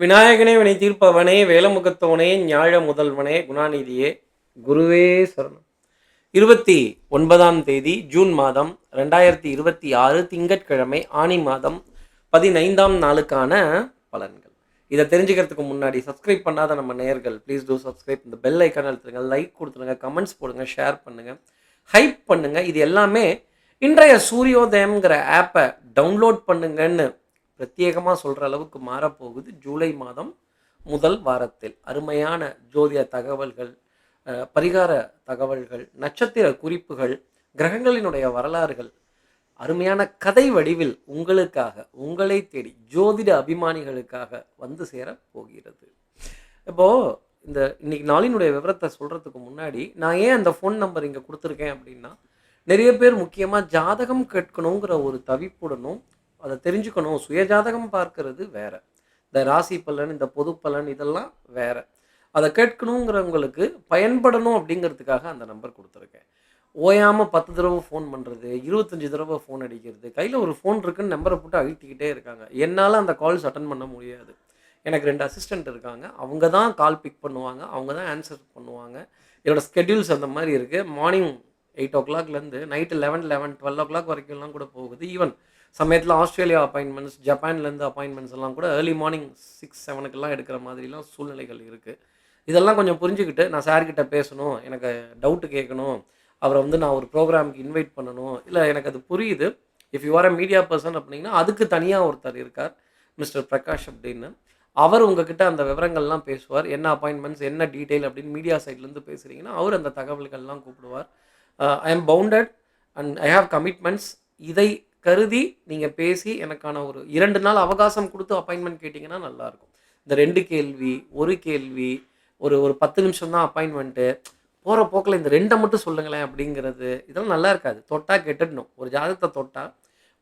விநாயகனே வினை தீர்ப்பவனே வேலமுகத்தவனே ஞாழ முதல்வனே குணாநிதியே குருவே சரணம். 29ஆம் தேதி ஜூன் மாதம் 2026 திங்கட்கிழமை ஆனி மாதம் 15ஆம் நாளுக்கான பலன்கள். இதை தெரிஞ்சுக்கிறதுக்கு முன்னாடி சப்ஸ்கிரைப் பண்ணாத நம்ம நேயர்கள் ப்ளீஸ் டூ சப்ஸ்கிரைப். இந்த பெல் ஐக்கான் அழுத்துருங்க, லைக் கொடுத்துருங்க, கமெண்ட்ஸ் போடுங்க, ஷேர் பண்ணுங்க, ஹைப் பண்ணுங்க. இது எல்லாமே இன்றைய சூரியோதயம்ங்கிற ஆப்பை டவுன்லோட் பண்ணுங்கன்னு பிரத்யேகமாக சொல்கிற அளவுக்கு மாறப்போகுது. ஜூலை மாதம் முதல் வாரத்தில் அருமையான ஜோதிட தகவல்கள், பரிகார தகவல்கள், நட்சத்திர குறிப்புகள், கிரகங்களினுடைய வரலாறுகள் அருமையான கதை வடிவில் உங்களுக்காக, உங்களை தேடி ஜோதிட அபிமானிகளுக்காக வந்து சேர போகிறது. இப்போது இன்னைக்கு நாளினுடைய விவரத்தை சொல்கிறதுக்கு முன்னாடி நான் ஏன் அந்த ஃபோன் நம்பர் இங்கே கொடுத்துருக்கேன் அப்படின்னா, நிறைய பேர் முக்கியமாக ஜாதகம் கேட்கணுங்கிற ஒரு தவிப்புடனும் அதை தெரிஞ்சுக்கணும். சுயஜாதகம் பார்க்கறது வேற, இந்த ராசி பலன், இந்த பொது பலன் இதெல்லாம் வேற. அதை கேட்கணுங்கிறவங்களுக்கு பயன்படணும் அப்படிங்கிறதுக்காக அந்த நம்பர் கொடுத்துருக்கேன். ஓயாமல் 10 தடவை ஃபோன் பண்ணுறது, 25 தடவை ஃபோன் அடிக்கிறது, கையில் ஒரு ஃபோன் இருக்குன்னு நம்பரை போட்டு அழுத்திக்கிட்டே இருக்காங்க. என்னால் அந்த கால்ஸ் அட்டன் பண்ண முடியாது. எனக்கு 2 அசிஸ்டண்ட் இருக்காங்க, அவங்க தான் கால் பிக் பண்ணுவாங்க, அவங்க தான் ஆன்சர் பண்ணுவாங்க. என்னோடய ஸ்கெட்யூல்ஸ் அந்த மாதிரி இருக்குது. மார்னிங் 8 o'clockலேருந்து நைட்டு 12 o'clock வரைக்கும்லாம் கூட போகுது. ஈவன் சமயத்தில் ஆஸ்திரேலியா அப்பாயின்மெண்ட்ஸ், ஜப்பான்லேருந்து அப்பாயின்மெண்ட்ஸ் எல்லாம் கூட ஏர்லி மார்னிங் 6-7 எடுக்கிற மாதிரிலாம் சூழ்நிலைகள் இருக்குது. இதெல்லாம் கொஞ்சம் புரிஞ்சுக்கிட்டு நான் சார்கிட்ட பேசணும், எனக்கு டவுட்டு கேட்கணும், அவரை நான் ஒரு ப்ரோக்ராமுக்கு இன்வைட் பண்ணணும், இல்லை எனக்கு அது புரியுது. If you are a media person அப்படின்னா அதுக்கு தனியாக ஒருத்தர் இருக்கார், மிஸ்டர் பிரகாஷ் அப்படின்னு. அவர் உங்ககிட்ட அந்த விவரங்கள்லாம் பேசுவார். என்ன அப்பாயின்மெண்ட்ஸ், என்ன டீட்டெயில் அப்படின்னு மீடியா சைட்லேருந்து பேசுகிறீங்கன்னா அவர் அந்த தகவல்கள்லாம் கூப்பிடுவார். I am bounded and I have commitments. இதை கருதி நீங்கள் பேசி எனக்கான ஒரு 2 நாள் அவகாசம் கொடுத்து அப்பாயின்மெண்ட் கேட்டிங்கன்னா நல்லாயிருக்கும். இந்த 2 கேள்வி, 1 கேள்வி, ஒரு 10 நிமிஷம் தான் அப்பாயின்மெண்ட்டு, போகிற போக்கில் இந்த 2 மட்டும் சொல்லுங்களேன் அப்படிங்கிறது இதெல்லாம் நல்லா இருக்காது. தொட்டால் கெட்டுடணும். ஒரு ஜாதகத்தை தொட்டால்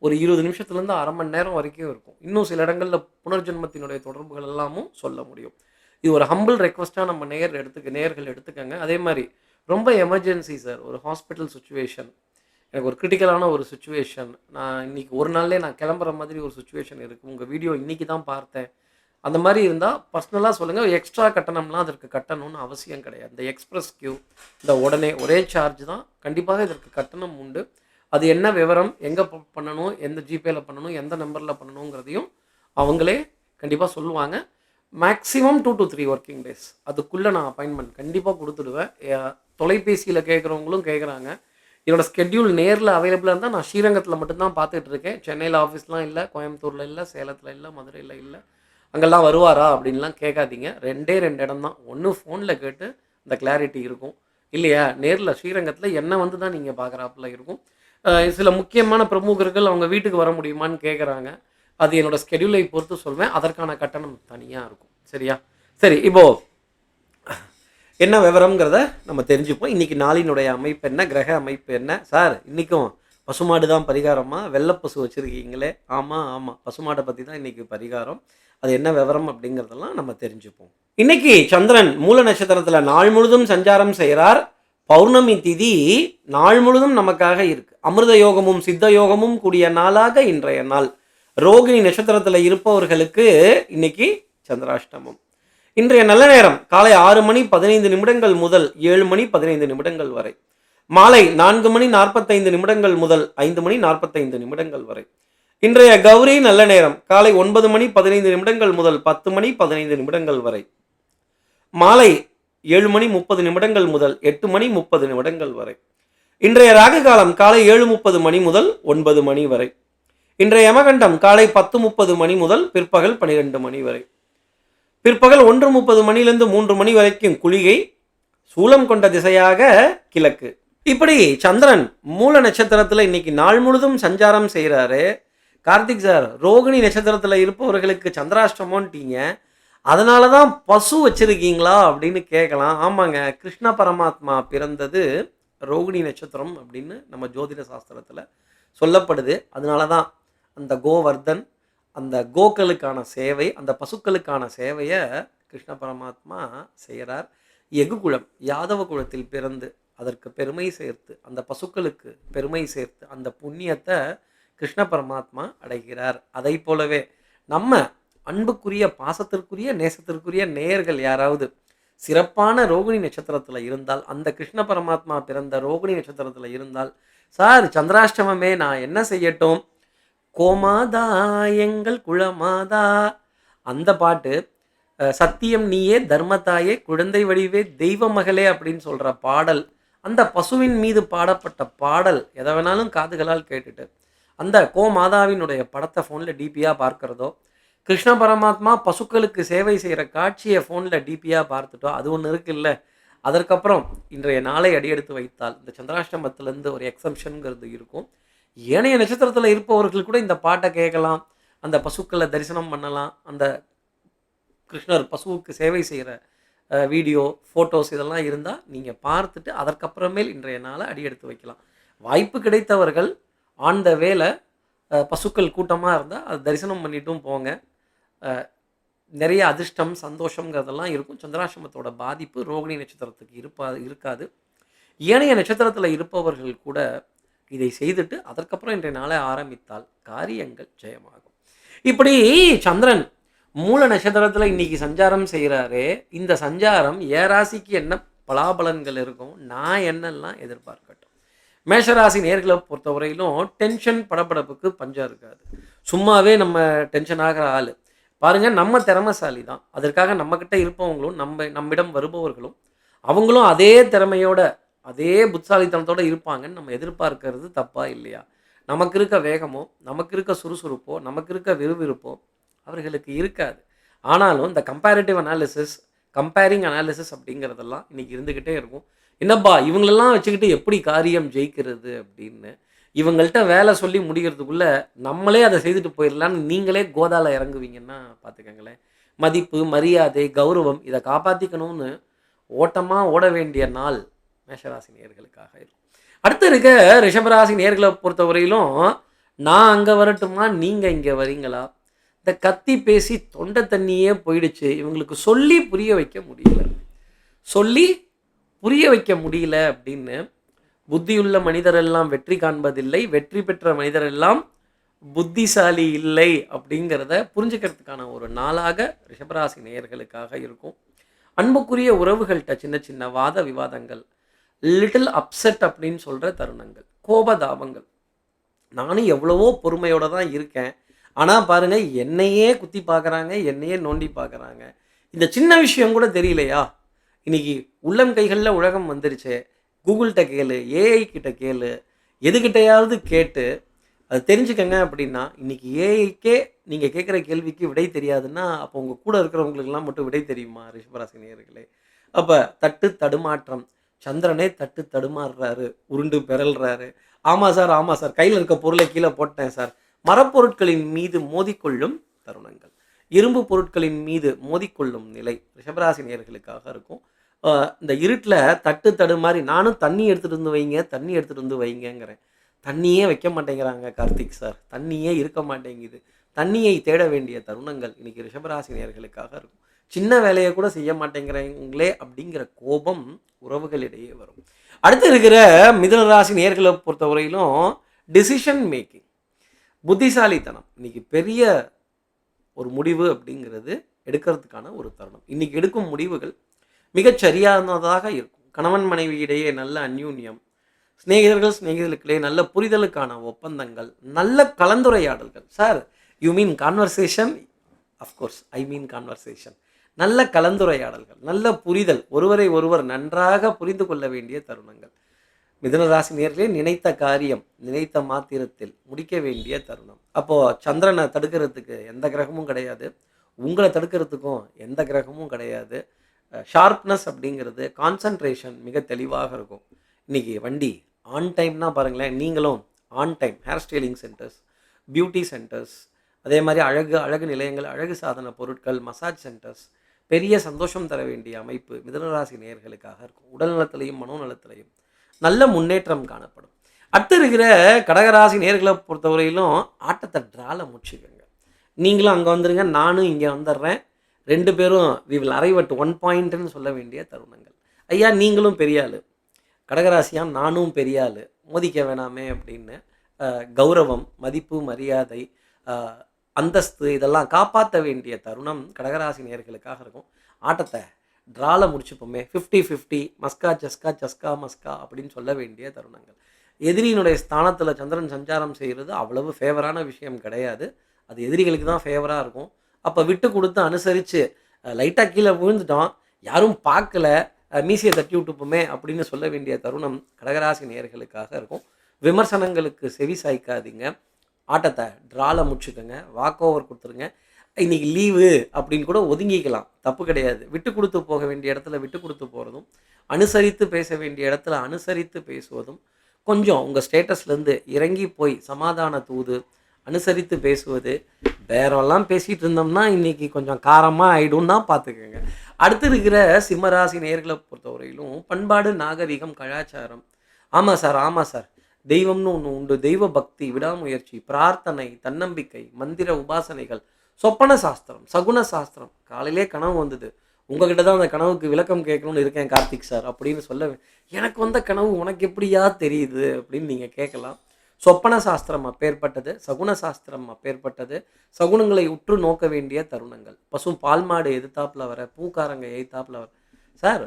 ஒரு 20 நிமிஷத்துலேருந்து அரை மணி நேரம் வரைக்கும் இருக்கும். இன்னும் சில இடங்களில் புனர்ஜென்மத்தினுடைய தொடர்புகள் எல்லாமும் சொல்ல முடியும். இது ஒரு ஹம்பிள் ரெக்வஸ்ட்டாக நம்ம நேயர்கள் எடுத்துக்கங்க. அதே மாதிரி ரொம்ப எமர்ஜென்சி சார், ஒரு ஹாஸ்பிட்டல் சுச்சுவேஷன், எனக்கு ஒரு கிரிட்டிக்கலான ஒரு சுச்சுவேஷன், நான் இன்றைக்கி ஒரு நாள்லேயே நான் கிளம்புற மாதிரி ஒரு சுச்சுவேஷன் இருக்குது, உங்கள் வீடியோ இன்றைக்கி தான் பார்த்தேன், அந்த மாதிரி இருந்தால் பர்சனலாக சொல்லுங்கள். எக்ஸ்ட்ரா கட்டணம்லாம் அதற்கு கட்டணும்னு அவசியம் கிடையாது. இந்த எக்ஸ்பிரஸ் கியூ, இந்த உடனே ஒரே சார்ஜ் தான். கண்டிப்பாக இதற்கு கட்டணம் உண்டு. அது என்ன விவரம், எங்கே பண்ணணும், எந்த ஜிபேயில் பண்ணணும், எந்த நம்பரில் பண்ணணுங்கிறதையும் அவங்களே கண்டிப்பாக சொல்லுவாங்க. மேக்ஸிமம் 2 to 3 ஒர்க்கிங் டேஸ் அதுக்குள்ளே நான் அப்பாயின்மெண்ட் கண்டிப்பாக கொடுத்துடுவேன். தொலைபேசியில் கேட்குறவங்களும் கேட்குறாங்க. என்னோடய ஸ்கெட்யூல் நேரில் அவைலபிளாக இருந்தால் நான் ஸ்ரீரங்கத்தில் மட்டும்தான் பார்த்துட்ருக்கேன். சென்னையில் ஆஃபீஸ்லாம் இல்லை, கோயம்புத்தூரில் இல்லை, சேலத்தில் இல்லை, மதுரையில் இல்லை. அங்கெல்லாம் வருவாரா அப்படின்லாம் கேட்காதீங்க. 2 இடம் தான். ஒன்று ஃபோனில் கேட்டு இந்த கிளாரிட்டி இருக்கும், இல்லையா நேரில் ஸ்ரீரங்கத்தில் என்ன தான் நீங்கள் பார்க்குறாப்புல இருக்கும். சில முக்கியமான பிரமுகர்கள் அவங்க வீட்டுக்கு வர முடியுமான்னு கேட்குறாங்க. அது என்னோடய ஸ்கெட்யூலை பொறுத்து சொல்வேன். அதற்கான கட்டணம் தனியாக இருக்கும். சரியா? சரி, இப்போது என்ன விவரம்ங்கிறத நம்ம தெரிஞ்சுப்போம். இன்றைக்கி நாளினுடைய அமைப்பு என்ன, கிரக அமைப்பு என்ன? சார் இன்றைக்கும் பசுமாடு தான் பரிகாரமா, வெள்ளைப்பசு வச்சுருக்கீங்களே? ஆமாம், பசுமாடை பற்றி தான் இன்றைக்கி பரிகாரம். அது என்ன விவரம் அப்படிங்கிறதெல்லாம் நம்ம தெரிஞ்சுப்போம். இன்றைக்கி சந்திரன் மூல நட்சத்திரத்தில் நாள் முழுதும் சஞ்சாரம் செய்கிறார். பௌர்ணமி திதி நாள் முழுதும் நமக்காக இருக்குது. அமிர்த யோகமும் சித்த யோகமும் கூடிய நாளாக இன்றைய நாள். ரோகிணி நட்சத்திரத்தில் இருப்பவர்களுக்கு இன்னைக்கு சந்திராஷ்டமம். இன்றைய நல்ல நேரம் காலை 6:15 முதல் 7:15 வரை, மாலை 4:45 முதல் 5:45 வரை. இன்றைய கௌரி நல்ல நேரம் காலை 9:15 முதல் 10:15 வரை, மாலை 7:30 முதல் 8:30 வரை. இன்றைய ராகு காலம் காலை 7:30 முதல் 9 வரை. இன்றைய யமகண்டம் காலை 10:30 முதல் பிற்பகல் 12 வரை. பிற்பகல் 1:30 3 வரைக்கும் குளிகை, சூலம் கொண்ட திசையாக கிழக்கு. இப்படி சந்திரன் மூல நட்சத்திரத்தில் இன்னைக்கு நாள் முழுதும் சஞ்சாரம் செய்கிறாரு. கார்த்திக் சார், ரோகிணி நட்சத்திரத்தில் இருப்பவர்களுக்கு சந்திராஷ்டமோன்ட்டீங்க, அதனால தான் பசு வச்சிருக்கீங்களா அப்படின்னு கேட்கலாம். ஆமாங்க, கிருஷ்ண பரமாத்மா பிறந்தது ரோகிணி நட்சத்திரம் அப்படின்னு நம்ம ஜோதிட சாஸ்திரத்தில் சொல்லப்படுது. அதனால தான் அந்த கோவர்தன், அந்த கோக்களுக்கான சேவை, அந்த பசுக்களுக்கான சேவையை கிருஷ்ண பரமாத்மா செய்கிறார். எகுகுலம் யாதவ குலத்தில் பிறந்து அதற்கு பெருமை சேர்த்து, அந்த பசுக்களுக்கு பெருமை சேர்த்து அந்த புண்ணியத்தை கிருஷ்ண பரமாத்மா அடைகிறார். அதை போலவே நம்ம அன்புக்குரிய, பாசத்திற்குரிய, நேசத்திற்குரிய நேயர்கள் யாராவது சிறப்பான ரோகிணி நட்சத்திரத்தில் இருந்தால், அந்த கிருஷ்ண பரமாத்மா பிறந்த ரோகிணி நட்சத்திரத்தில் இருந்தால், சார் சந்திராஷ்டமமே நான் என்ன செய்யட்டும்? கோமாதா எங்கள் குலமாதா அந்த பாட்டு, சத்தியம் நீயே தர்மத்தாயே குழந்தை வடிவே தெய்வ மகளே அப்படின்னு சொல்கிற பாடல், அந்த பசுவின் மீது பாடப்பட்ட பாடல் எதை வேணாலும் காதுகளால் கேட்டுட்டு அந்த கோமாதாவினுடைய படத்தை ஃபோனில் டிபியாக பார்க்கிறதோ, கிருஷ்ண பரமாத்மா பசுக்களுக்கு சேவை செய்கிற காட்சியை ஃபோனில் டிபியாக பார்த்துட்டோ, அது ஒன்று இருக்குல்ல. அதற்கப்புறம் இன்றைய நாளை அடியெடுத்து வைத்தால் இந்த சந்திராஷ்டமத்திலேருந்து ஒரு எக்ஸம்ஷனுங்கிறது இருக்கும். ஏனைய நட்சத்திரத்தில் இருப்பவர்கள் கூட இந்த பாட்டை கேட்கலாம், அந்த பசுக்களை தரிசனம் பண்ணலாம், அந்த கிருஷ்ணர் பசுவுக்கு சேவை செய்கிற வீடியோ, ஃபோட்டோஸ் இதெல்லாம் இருந்தால் நீங்கள் பார்த்துட்டு அதற்கப்புறமேல் இன்றைய நாளை அடியெடுத்து வைக்கலாம். வாய்ப்பு கிடைத்தவர்கள் ஆன் த வேலை பசுக்கள் கூட்டமாக இருந்தால் அது தரிசனம் பண்ணிட்டும் போங்க. நிறைய அதிர்ஷ்டம், சந்தோஷங்கிறதெல்லாம் இருக்கும். சந்திராஷ்டமத்தோட பாதிப்பு ரோகிணி நட்சத்திரத்துக்கு இருக்காது. ஏனைய நட்சத்திரத்தில் இருப்பவர்கள் கூட இதை செய்துட்டு அதற்கப்புறம் இன்றைய நாளை ஆரம்பித்தால் காரியங்கள் ஜெயமாகும். இப்படி சந்திரன் மூல நட்சத்திரத்தில் இன்னைக்கு சஞ்சாரம் செய்கிறாரே, இந்த சஞ்சாரம் ஏராசிக்கு என்ன பலாபலன்கள் இருக்கும், நான் என்னெல்லாம் எதிர்பார்க்கட்டும். மேஷராசி நேர்களை பொறுத்தவரையிலும் டென்ஷன் படப்படப்புக்கு பஞ்சம் இருக்காது. சும்மாவே நம்ம டென்ஷன் ஆகிற ஆள் பாருங்கள், நம்ம திறமைசாலி தான். அதற்காக நம்மக்கிட்ட இருப்பவங்களும் நம்மிடம் வருபவர்களும் அவங்களும் அதே திறமையோட அதே புத்தாலித்தனத்தோடு இருப்பாங்கன்னு நம்ம எதிர்பார்க்கறது தப்பா இல்லையா? நமக்கு இருக்க வேகமோ, நமக்கு இருக்க சுறுசுறுப்போ, நமக்கு இருக்க விறுவிறுப்போ அவர்களுக்கு இருக்காது. ஆனாலும் இந்த கம்பேரிங் அனாலிசிஸ் அப்படிங்கிறதெல்லாம் இன்றைக்கி இருந்துக்கிட்டே இருக்கும். என்னப்பா இவங்களெல்லாம் வச்சுக்கிட்டு எப்படி காரியம் ஜெயிக்கிறது அப்படின்னு இவங்கள்ட்ட வேலை சொல்லி முடிகிறதுக்குள்ளே நம்மளே அதை செய்துட்டு போயிடலான்னு நீங்களே கோதால இறங்குவீங்கன்னா பார்த்துக்கங்களேன். மதிப்பு, மரியாதை, கௌரவம் இதை காப்பாற்றிக்கணும்னு ஓட்டமாக ஓட வேண்டிய நாள் மேஷராசி நேயர்களுக்காக இருக்கும். அடுத்து இருக்க ரிஷபராசி நேயர்களை பொறுத்தவரையிலும் நான் அங்கே வரட்டுமா, நீங்கள் இங்கே வரீங்களா, இந்த கத்தி பேசி தொண்டை தண்ணியே போயிடுச்சு. இவங்களுக்கு சொல்லி புரிய வைக்க முடியல அப்படின்னு புத்தியுள்ள மனிதரெல்லாம் வெற்றி காண்பதில்லை, வெற்றி பெற்ற மனிதரெல்லாம் புத்திசாலி இல்லை அப்படிங்கிறத புரிஞ்சுக்கிறதுக்கான ஒரு நாளாக ரிஷபராசி நேயர்களுக்காக இருக்கும். அன்புக்குரிய உறவுகள்கிட்ட சின்ன சின்ன வாத விவாதங்கள், லிட்டில் அப்செட் அப்படின்னு சொல்கிற தருணங்கள், கோபதாபங்கள். நானும் எவ்வளவோ பொறுமையோடு தான் இருக்கேன், ஆனால் பாருங்கள் என்னையே குத்தி பார்க்குறாங்க, என்னையே நோண்டி பார்க்குறாங்க. இந்த சின்ன விஷயம் கூட தெரியலையா? இன்றைக்கி உள்ளம் கைகளில் உலகம் வந்துருச்சு. கூகுள்கிட்ட கேளு, ஏஐ கிட்ட கேளு, எதுக்கிட்டையாவது கேட்டு அது தெரிஞ்சுக்கங்க. அப்படின்னா இன்றைக்கி ஏஐக்கே நீங்கள் கேட்குற கேள்விக்கு விடை தெரியாதுன்னா அப்போ உங்கள் கூட இருக்கிறவங்களுக்கெல்லாம் மட்டும் விடை தெரியுமா ரிஷபராசி நேயர்களே? அப்போ தட்டு தடுமாற்றம், சந்திரனே தட்டு தடுமாறுறாரு, உருண்டு பெறல்றாரு. ஆமாம் சார் கையில் இருக்க பொருளை கீழே போட்டேன் சார். மரப்பொருட்களின் மீது மோதிக்கொள்ளும் தருணங்கள், இரும்பு பொருட்களின் மீது மோதிக்கொள்ளும் நிலை ரிஷபராசி நேயர்களுக்காக இருக்கும். இந்த இருட்டில் தட்டு தடு மாதிரி நானும் தண்ணி எடுத்துகிட்டு வந்து வைங்கிறேன். தண்ணியே வைக்க மாட்டேங்கிறாங்க கார்த்திக் சார், தண்ணியே இருக்க மாட்டேங்குது. தண்ணியை தேட வேண்டிய தருணங்கள் இன்றைக்கி ரிஷபராசி நேயர்களுக்காக இருக்கும். சின்ன வேலையை கூட செய்ய மாட்டேங்கிறாங்களே அப்படிங்கிற கோபம் உறவுகளிடையே வரும். அடுத்து இருக்கிற மிதுன ராசி நேயர்களை பொறுத்தவரையிலும் டிசிஷன் மேக்கிங், புத்திசாலித்தனம், இன்றைக்கி பெரிய ஒரு முடிவு அப்படிங்கிறது எடுக்கிறதுக்கான ஒரு தருணம். இன்றைக்கி எடுக்கும் முடிவுகள் மிகச்சரியானதாக இருக்கும். கணவன் மனைவி இடையே நல்ல அந்யூன்யம், சிநேகிதர்களுக்கிடையே நல்ல புரிதலுக்கான ஒப்பந்தங்கள், நல்ல கலந்துரையாடல்கள். Sir you mean conversation? Of course I mean conversation. நல்ல கலந்துரையாடல்கள், நல்ல புரிதல், ஒருவரை ஒருவர் நன்றாக புரிந்து கொள்ள வேண்டிய தருணங்கள். மிதுன ராசி நேயர்களே, நினைத்த காரியம் நினைத்த மாத்திரத்தில் முடிக்க வேண்டிய தருணம். அப்போது சந்திரனை தடுக்கிறதுக்கு எந்த கிரகமும் கிடையாது, உங்களை தடுக்கிறதுக்கும் எந்த கிரகமும் கிடையாது. ஷார்ப்னஸ் அப்படிங்கிறது, கான்சன்ட்ரேஷன் மிக தெளிவாக இருக்கும். இன்றைக்கி வண்டி ஆன் டைம்னா பாருங்களேன், நீங்களும் on time hair styling centres, beauty centres, அதே மாதிரி அழகு நிலையங்கள், அழகு சாதன பொருட்கள், மசாஜ் சென்டர்ஸ், பெரிய சந்தோஷம் தர வேண்டிய அமைப்பு மிதுனராசி நேயர்களுக்காக இருக்கும். உடல் நலத்திலையும் மனோநலத்திலையும் நல்ல முன்னேற்றம் காணப்படும். அடுத்து இருக்கிற கடகராசி நேயர்களை பொறுத்தவரையிலும் ஆட்டத்தை ட்ரால முடிச்சுக்கோங்க. நீங்களும் அங்கே வந்துடுங்க, நானும் இங்கே வந்துடுறேன், 2 பேரும் வி வில் அரைவ் அட் 1 பாயிண்ட்னு சொல்ல வேண்டிய தருணங்கள். ஐயா நீங்களும் பெரிய ஆள், கடகராசியாக நானும் பெரிய ஆள், மோதிக்க வேணாமே அப்படின்னு கௌரவம், மதிப்பு, மரியாதை, அந்தஸ்து இதெல்லாம் காப்பாற்ற வேண்டிய தருணம் கடகராசி நேயர்களுக்காக இருக்கும். ஆட்டத்தை ட்ரால முடிச்சுப்போமே, 50-50 மஸ்கா சஸ்கா சஸ்கா மஸ்கா அப்படின்னு சொல்ல வேண்டிய தருணங்கள். எதிரியினுடைய ஸ்தானத்தில் சந்திரன் சஞ்சாரம் செய்கிறது அவ்வளவு ஃபேவரான விஷயம் கிடையாது. அது எதிரிகளுக்கு தான் ஃபேவராக இருக்கும். அப்போ விட்டு கொடுத்து அனுசரித்து லைட்டாக கீழே விழுந்துட்டோம், யாரும் பார்க்கல, மீசையை தட்டி விட்டுப்போமே அப்படின்னு சொல்ல வேண்டிய தருணம் கடகராசி நேயர்களுக்காக இருக்கும். விமர்சனங்களுக்கு செவி சாய்க்காதீங்க. ஆட்டத்தை ட்ரால முடிச்சுக்கோங்க, வாக் ஓவர் கொடுத்துருங்க. இன்னைக்கு லீவு அப்படின்னு கூட ஒதுங்கிக்கலாம், தப்பு கிடையாது. விட்டு கொடுத்து போக வேண்டிய இடத்துல விட்டு கொடுத்து போகிறதும், அனுசரித்து பேச வேண்டிய இடத்துல அனுசரித்து பேசுவதும், கொஞ்சம் உங்கள் ஸ்டேட்டஸ்லேருந்து இறங்கி போய் சமாதான தூது அனுசரித்து பேசுவது, பேரெல்லாம் பேசிகிட்டு இருந்தோம்னா இன்றைக்கி கொஞ்சம் காரமாக ஆகிடும் தான் பார்த்துக்கோங்க. அடுத்து இருக்கிற சிம்மராசி நேர்களை பொறுத்தவரையிலும் பண்பாடு, நாகரிகம், கலாச்சாரம். ஆமாம் சார், ஆமாம் சார், தெய்வம்னு ஒன்று உண்டு. தெய்வ பக்தி, விடாமுயற்சி, பிரார்த்தனை, தன்னம்பிக்கை, மந்திர உபாசனைகள், சொப்பன சாஸ்திரம், சகுன சாஸ்திரம். காலையிலே கனவு வந்தது, உங்ககிட்ட தான் அந்த கனவுக்கு விளக்கம் கேட்கணும்னு இருக்கேன் கார்த்திக் சார் அப்படின்னு சொல்ல, எனக்கு வந்த கனவு உனக்கு எப்படியா தெரியுது அப்படின்னு நீங்கள் கேட்கலாம். சொப்பன சாஸ்திரம் அப்பேற்பட்டது, சகுன சாஸ்திரம் அப்பேற்பட்டது. சகுனங்களை உற்று நோக்க வேண்டிய தருணங்கள். பசும் பால் மாடு எதிர்த்தாப்புல வர, பூக்காரங்க எதிர்த்தாப்புல வர, சார்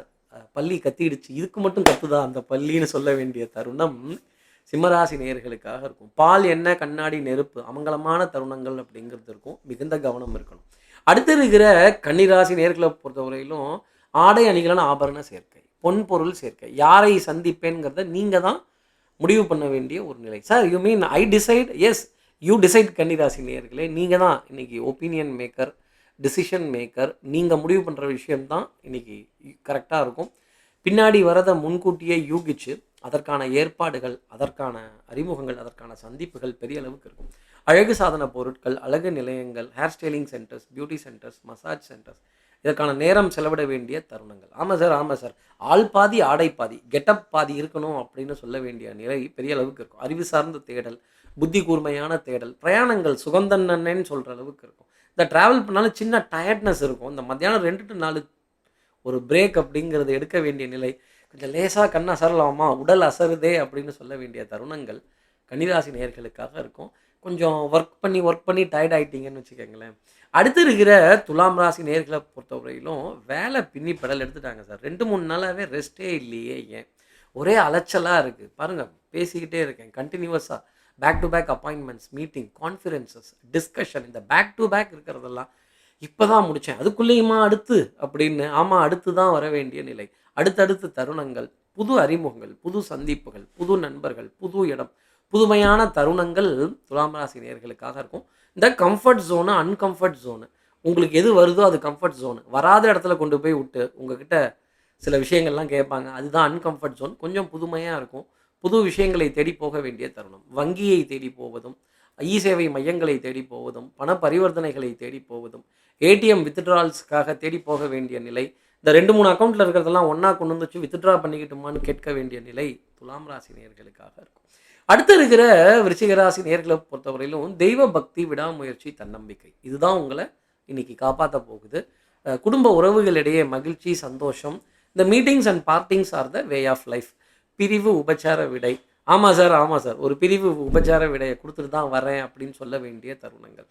பள்ளி கத்திடுச்சு, இதுக்கு மட்டும் கத்துதா அந்த பள்ளின்னு சொல்ல வேண்டிய தருணம் சிம்மராசி நேயர்களுக்காக இருக்கும். பால், எண்ணெய், கண்ணாடி, நெருப்பு, அமங்கலமான தருணங்கள் அப்படிங்கிறது இருக்கும். மிகுந்த கவனம் இருக்கணும். அடுத்து இருக்கிற கன்னிராசி நேயர்களை பொறுத்தவரையிலும் ஆடை அணிகளான ஆபரண சேர்க்கை, பொன் பொருள் சேர்க்கை. யாரை சந்திப்பேன்கிறத நீங்கள் தான் முடிவு பண்ண வேண்டிய ஒரு நிலை. Sir you mean I decide? Yes, you decide. கன்னிராசி நேயர்களே, நீங்கள் தான் இன்றைக்கி ஒப்பீனியன் மேக்கர், டிசிஷன் மேக்கர். நீங்கள் முடிவு பண்ணுற விஷயம்தான் இன்றைக்கி கரெக்டாக இருக்கும். பின்னாடி வரதை முன்கூட்டியே யூகிச்சு அதற்கான ஏற்பாடுகள், அதற்கான அறிமுகங்கள், அதற்கான சந்திப்புகள் பெரிய அளவுக்கு இருக்கும். அழகு சாதன பொருட்கள், அழகு நிலையங்கள், hair styling centres, beauty centres, massage centres, இதற்கான நேரம் செலவிட வேண்டிய தருணங்கள். ஆமாம் சார், ஆமாம் சார், ஆள் பாதி ஆடை பாதி, கெட்டப் பாதி இருக்கணும் அப்படின்னு சொல்ல வேண்டிய நிலை பெரிய அளவுக்கு இருக்கும். அறிவு சார்ந்த தேடல், புத்தி கூர்மையான தேடல், பிரயாணங்கள் சுகந்தன்னன்னு சொல்கிற அளவுக்கு இருக்கும். இந்த ட்ராவல் பண்ணாலும் சின்ன டயர்ட்னஸ் இருக்கும். இந்த மத்தியானம் 2 to 4 ஒரு பிரேக் அப்படிங்கிறது எடுக்க வேண்டிய நிலை. கொஞ்சம் லேசாக கண் அசரலாமா, உடல் அசருதே அப்படின்னு சொல்ல வேண்டிய தருணங்கள் கன்னிராசி நேயர்களுக்காக இருக்கும். கொஞ்சம் ஒர்க் பண்ணி டயர்ட் ஆகிட்டீங்கன்னு வச்சுக்கோங்களேன். அடுத்து இருக்கிற துலாம் ராசி நேயர்களை பொறுத்தவரையிலும் வேலை பின்னி பெடல் எடுத்துட்டாங்க சார். 2-3 நாளாகவே ரெஸ்ட்டே இல்லையே, ஏன் ஒரே அலைச்சலாக இருக்குது பாருங்கள். பேசிக்கிட்டே இருக்கேன் கண்டினியூவஸாக, back to back appointments, meeting, conferences, discussion. இந்த பேக் டு பேக் இருக்கிறதெல்லாம் இப்போ தான் முடித்தேன், அதுக்குள்ளேயுமா அடுத்து அப்படின்னு. ஆமாம், அடுத்து தான் வர வேண்டிய நிலை. அடுத்தடுத்த தருணங்கள், புது அறிமுகங்கள், புது சந்திப்புகள், புது நண்பர்கள், புது இடம், புதுமையான தருணங்கள் துலாம் ராசி நேயர்களுக்காக இருக்கும். இந்த கம்ஃபர்ட் ஜோனு, அன்கம்ஃபர்ட் ஜோனு, உங்களுக்கு எது வருதோ அது கம்ஃபர்ட் ஜோனு. வராத இடத்துல கொண்டு போய் விட்டு உங்ககிட்ட சில விஷயங்கள்லாம் கேட்பாங்க, அதுதான் அன்கம்ஃபர்ட் ஜோன். கொஞ்சம் புதுமையாக இருக்கும். புது விஷயங்களை தேடி போக வேண்டிய தருணம். வங்கியை தேடி போவதும், இ சேவை மையங்களை தேடி போவதும், பண பரிவர்த்தனைகளை தேடி போவதும், ஏடிஎம் வித்ட்ரால்ஸ்க்காக தேடி போக வேண்டிய நிலை. இந்த 2-3 அக்கௌண்ட்டில் இருக்கிறதெல்லாம் ஒன்றா கொண்டு வந்துச்சு வித்ட்ரா பண்ணிக்கிட்டுமான்னு கேட்க வேண்டிய நிலை துலாம் ராசி நேயர்களுக்காக இருக்கும். அடுத்து இருக்கிற விருச்சிக ராசி நேயர்களை பொறுத்தவரையிலும் தெய்வ பக்தி, விடாமுயற்சி, தன்னம்பிக்கை, இதுதான் உங்களை இன்னைக்கு காப்பாற்ற போகுது. குடும்ப உறவுகளிடையே மகிழ்ச்சி, சந்தோஷம். இந்த meetings and partings are the way of life. பிரிவு, உபச்சார விடை. ஆமாம் சார், ஆமாம் சார், ஒரு பிரிவு உபச்சார விடையை கொடுத்துட்டு தான் வரேன் அப்படின்னு சொல்ல வேண்டிய தருணங்கள்.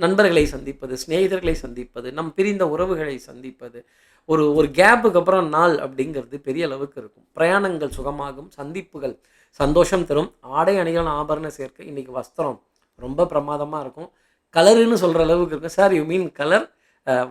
நண்பர்களை சந்திப்பது, சிநேகிதர்களை சந்திப்பது, நம் பிரிந்த உறவுகளை சந்திப்பது, ஒரு கேப்புக்கு அப்புறம் நாள் அப்படிங்கிறது பெரிய அளவுக்கு இருக்கும். பிரயாணங்கள் சுகமாகும், சந்திப்புகள் சந்தோஷம் தரும். ஆடை அணிகள் ஆபரண சேர்க்கை. இன்றைக்கி வஸ்திரம் ரொம்ப பிரமாதமாக இருக்கும். கலருன்னு சொல்கிற அளவுக்கு இருக்கும். Sir you mean colour?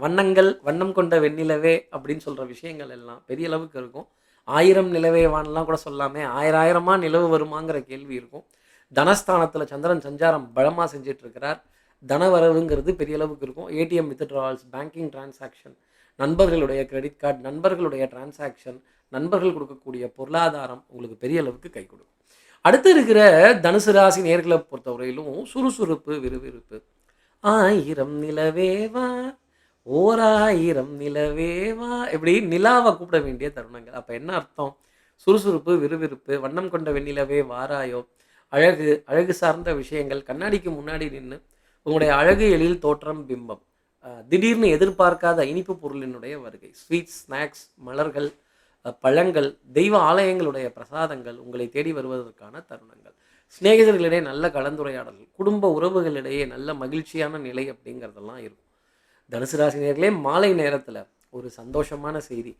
வண்ணங்கள், வண்ணம் கொண்ட வெண்ணிலவே அப்படின்னு சொல்கிற விஷயங்கள் எல்லாம் பெரிய அளவுக்கு இருக்கும். 1000 நிலவே வானலாம் கூட சொல்லாமே, 1000 நிலவு வருமாங்கிற கேள்வி இருக்கும். தனஸ்தானத்தில் சந்திரன் சஞ்சாரம் பலமாக செஞ்சிட்ருக்கிறார். தனவரவுங்கிறது பெரிய அளவுக்கு இருக்கும். ஏடிஎம் வித்ட்ராவல்ஸ், பேங்கிங் டிரான்சாக்ஷன், நண்பர்களுடைய கிரெடிட் கார்டு, நண்பர்களுடைய டிரான்சாக்ஷன், நண்பர்கள் கொடுக்கக்கூடிய பொருளாதாரம் உங்களுக்கு பெரிய அளவுக்கு கை கொடுக்கும். அடுத்து இருக்கிற தனுசு ராசி நேயர்களை பொறுத்தவரையிலும் சுறுசுறுப்பு, விறுவிறுப்பு. 1000 நிலவேவா, 1000 நிலவேவா, இப்படி நிலாவை கூப்பிட வேண்டிய தருணங்கள். அப்போ என்ன அர்த்தம்? சுறுசுறுப்பு, விறுவிறுப்பு, வண்ணம் கொண்ட வெண்ணிலவே வாராயோ, அழகு, அழகு சார்ந்த விஷயங்கள், கண்ணாடிக்கு முன்னாடி நின்று உங்களுடைய அழகு, எழில், தோற்றம், பிம்பம், திடீர்னு எதிர்பார்க்காத இனிப்பு பொருளினுடைய வருகை, ஸ்வீட்ஸ், ஸ்நாக்ஸ், மலர்கள், பழங்கள், தெய்வ ஆலயங்களுடைய பிரசாதங்கள் உங்களை தேடி வருவதற்கான தருணங்கள். சிநேகிதர்களிடையே நல்ல கலந்துரையாடல், குடும்ப உறவுகளிடையே நல்ல மகிழ்ச்சியான நிலை அப்படிங்கிறதெல்லாம் இருக்கும். தனுசு ராசி நேயர்களே, மாலை நேரத்தில் ஒரு சந்தோஷமான செய்தி.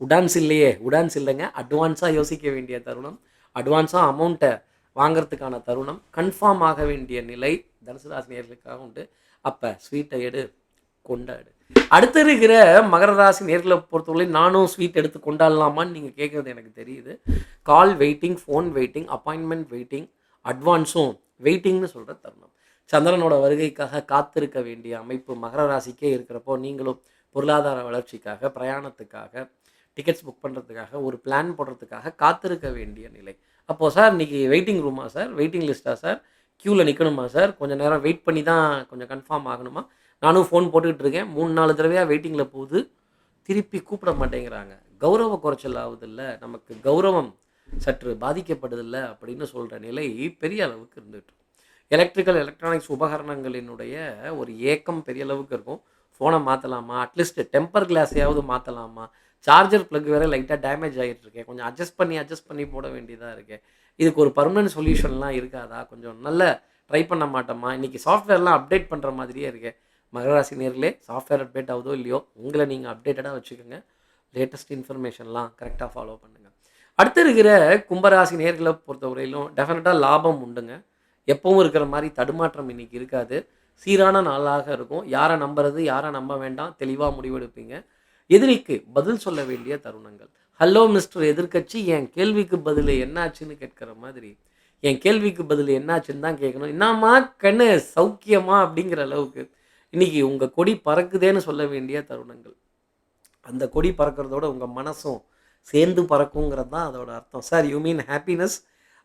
உடான்ஸ் இல்லையே, உடான்ஸ் இல்லைங்க, அட்வான்ஸாக யோசிக்க வேண்டிய தருணம், அட்வான்ஸாக அமௌண்ட்டை வாங்கிறதுக்கான தருணம், கன்ஃபார்ம் ஆக வேண்டிய நிலை தனுசு ராசி நேயர்களுக்காக உண்டு. அப்போ ஸ்வீட்டை எடு, கொண்டாடு. அடுத்து இருக்கிற மகர ராசி நேர்களை பொறுத்தவரை நானும் ஸ்வீட் எடுத்து கொண்டாடலாமான்னு நீங்கள் கேட்குறது எனக்கு தெரியுது. Call waiting, phone waiting, appointment waiting, அட்வான்ஸும் வெயிட்டிங்னு சொல்கிற தருணம். சந்திரனோட வருகைக்காக காத்திருக்க வேண்டிய அமைப்பு மகர ராசிக்கே இருக்கிறப்போ, நீங்களும் பொருளாதார வளர்ச்சிக்காக, பிரயாணத்துக்காக, டிக்கெட்ஸ் புக் பண்ணுறதுக்காக, ஒரு பிளான் போடுறதுக்காக காத்திருக்க வேண்டிய நிலை. அப்போது சார் இன்றைக்கி வெயிட்டிங் ரூமா சார், வெயிட்டிங் லிஸ்ட்டா சார், க்யூவில் நிற்கணுமா சார், கொஞ்சம் நேரம் வெயிட் பண்ணி தான் கொஞ்சம் கன்ஃபார்ம் ஆகணுமா, நானும் ஃபோன் போட்டுக்கிட்டு இருக்கேன், 3-4 தடவையாக வெயிட்டிங்கில் போகுது, திருப்பி கூப்பிட மாட்டேங்கிறாங்க, கௌரவ குறைச்சல் ஆகுதில்ல, நமக்கு கௌரவம் சற்று பாதிக்கப்படுதில்ல அப்படின்னு சொல்கிற நிலை பெரிய அளவுக்கு இருந்துகிட்டு. எலக்ட்ரானிக்ஸ் உபகரணங்களினுடைய ஒரு ஏக்கம் பெரிய அளவுக்கு இருக்கும். ஃபோனை மாற்றலாமா, அட்லீஸ்ட் டெம்பர் கிளாஸையாவது மாற்றலாமா, சார்ஜர் ப்ளக் வேறு லைட்டாக டேமேஜ் ஆகிட்டு இருக்கேன், கொஞ்சம் அட்ஜஸ்ட் பண்ணி போட வேண்டியதாக இருக்கேன், இதுக்கு ஒரு பர்மனன்ட் சொல்யூஷன்லாம் இருக்காதா, கொஞ்சம் நல்ல ட்ரை பண்ண மாட்டோமா, இன்றைக்கி சாஃப்ட்வேர்லாம் அப்டேட் பண்ணுற மாதிரியே இருக்கேன். மகராசி நேர்களே, சாஃப்ட்வேர் அப்டேட் ஆகுதோ இல்லையோ, உங்களை நீங்கள் அப்டேட்டடாக வச்சுக்கோங்க, லேட்டஸ்ட் இன்ஃபர்மேஷன்லாம் கரெக்டாக ஃபாலோ பண்ணுங்கள். அடுத்து இருக்கிற கும்பராசி நேர்களை பொறுத்தவரையிலும் டெஃபினட்டாக லாபம் உண்டுங்க. எப்பவும் இருக்கிற மாதிரி தடுமாற்றம் இன்றைக்கி இருக்காது. சீரான நாளாக இருக்கும். யாரை நம்புறது, யாரை நம்ப வேண்டாம், தெளிவாக முடிவெடுப்பீங்க. எதிரிக்கு பதில் சொல்ல வேண்டிய தருணங்கள். ஹலோ மிஸ்டர் எதிர்க்கட்சி, என் கேள்விக்கு பதில் என்னாச்சுன்னு கேட்குற மாதிரி, என் கேள்விக்கு பதில் என்னாச்சுன்னு தான் கேட்கணும். என்னம்மா கண்ணு சௌக்கியமா அப்படிங்கிற அளவுக்கு இன்றைக்கி உங்கள் கொடி பறக்குதேன்னு சொல்ல வேண்டிய தருணங்கள். அந்த கொடி பறக்கிறதோட உங்கள் மனசும் சேர்ந்து பறக்குங்கிறது தான் அதோட அர்த்தம். Sir you mean happiness,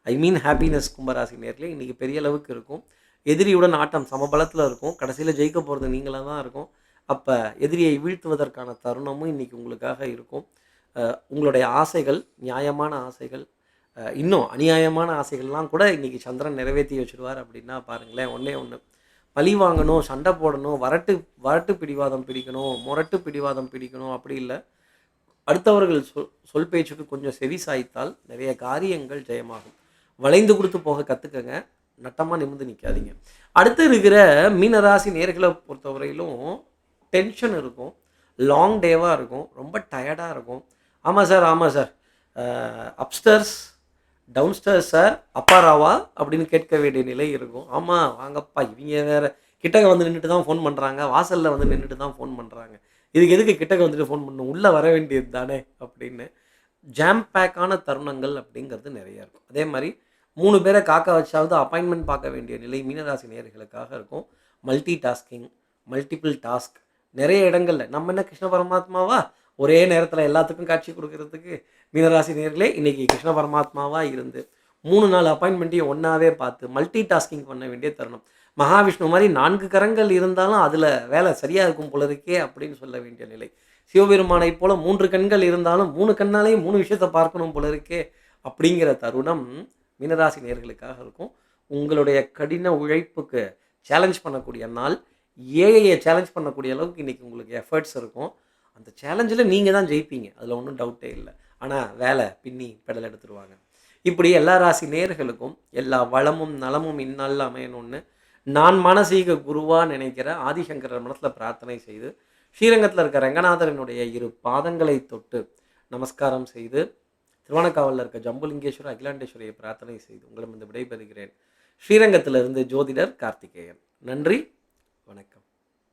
I mean happiness. கும்பராசி நேர்களே, இன்றைக்கி பெரிய அளவுக்கு இருக்கும். எதிரியுடன் ஆட்டம் சமபலத்தில் இருக்கும். கடைசியில் ஜெயிக்க போகிறது நீங்களாக தான் இருக்கும். அப்போ எதிரியை வீழ்த்துவதற்கான தருணமும் இன்றைக்கி உங்களுக்காக இருக்கும். உங்களுடைய ஆசைகள், நியாயமான ஆசைகள், இன்னும் அநியாயமான ஆசைகள்லாம் கூட இன்றைக்கி சந்திரன் நிறைவேற்றி வச்சுருவார் அப்படின்னா பாருங்களேன். ஒன்று பழி வாங்கணும், சண்டை போடணும், வரட்டு பிடிவாதம் பிடிக்கணும், முரட்டு பிடிவாதம் பிடிக்கணும் அப்படி இல்லை. அடுத்தவர்கள் சொல் பேச்சுக்கு கொஞ்சம் செவி சாய்த்தால் நிறைய காரியங்கள் ஜெயமாகும். வளைந்து கொடுத்து போக கற்றுக்கங்க, நட்டமாக நிமிர்ந்து நிற்காதீங்க. அடுத்து இருக்கிற மீனராசி நேர்களை பொறுத்தவரையிலும் டென்ஷன் இருக்கும், லாங் டேவாக இருக்கும், ரொம்ப டயர்டாக இருக்கும். ஆமாம் சார், அப்ஸ்டர்ஸ் டவுன்ஸ்டர்ஸ் சார், அப்பா ராவா அப்படின்னு கேட்க வேண்டிய நிலை இருக்கும். ஆமாம் வாங்கப்பா, இவங்க வேறு கிட்டக்க வந்து நின்றுட்டு தான் ஃபோன் பண்ணுறாங்க, வாசலில் வந்து நின்றுட்டு தான் ஃபோன் பண்ணுறாங்க, இதுக்கு எதுக்கு கிட்டக்க வந்துட்டு ஃபோன் பண்ணணும், உள்ளே வர வேண்டியது தானே அப்படின்னு ஜாம் பேக்கான தருணங்கள் அப்படிங்கிறது நிறையா இருக்கும். அதே மாதிரி 3 பேரை காக்க வச்சாவது அப்பாயின்மெண்ட் பார்க்க வேண்டிய நிலை மீனராசி நேயர்களுக்காக இருக்கும். மல்டி டாஸ்கிங், மல்டிபிள் டாஸ்க் நிறைய இடங்களில். நம்ம என்ன கிருஷ்ண பரமாத்மாவா ஒரே நேரத்தில் எல்லாத்துக்கும் காட்சி கொடுக்கறதுக்கு? மீனராசி நேயர்களே, இன்றைக்கி கிருஷ்ண பரமாத்மாவாக இருந்து 3-4 அப்பாயின்மெண்ட்டையும் ஒன்றாவே பார்த்து மல்டி டாஸ்கிங் பண்ண வேண்டிய தருணம். மகாவிஷ்ணு மாதிரி 4 கரங்கள் இருந்தாலும் அதில் வேலை சரியாக இருக்கும் போல இருக்கே அப்படின்னு சொல்ல வேண்டிய நிலை. சிவபெருமானை போல் 3 கண்கள் இருந்தாலும் 3 கண்ணாலேயும் 3 விஷயத்தை பார்க்கணும் போல இருக்கே அப்படிங்கிற தருணம் மீனராசி நேயர்களுக்காக இருக்கும். உங்களுடைய கடின உழைப்புக்கு சேலஞ்ச் பண்ணக்கூடிய நாள், ஏஐயை சேலஞ்ச் பண்ணக்கூடிய அளவுக்கு இன்றைக்கி உங்களுக்கு எஃபர்ட்ஸ் இருக்கும். அந்த சேலஞ்சில் நீங்கள் தான் ஜெயிப்பீங்க, அதில் ஒன்றும் டவுட்டே இல்லை. ஆனால் வேலை பின்னி பெடல் எடுத்துருவாங்க. இப்படி எல்லா ராசி நேயர்களுக்கும் எல்லா வளமும் நலமும் இந்நாளில் அமையணும்னு நான் மானசீக குருவாக நினைக்கிற ஆதிசங்கரர் மனத்தில் பிரார்த்தனை செய்து, ஸ்ரீரங்கத்தில் இருக்க ரங்கநாதரனுடைய 2 பாதங்களை தொட்டு நமஸ்காரம் செய்து, திருவானக்காவலில் இருக்க ஜம்புலிங்கேஸ்வரர் அகிலாண்டேஸ்வரியை பிரார்த்தனை செய்து உங்களிடம் விடைபெறுகிறேன். ஸ்ரீரங்கத்திலிருந்து ஜோதிடர் கார்த்திகேயன். நன்றி, வணக்கம்.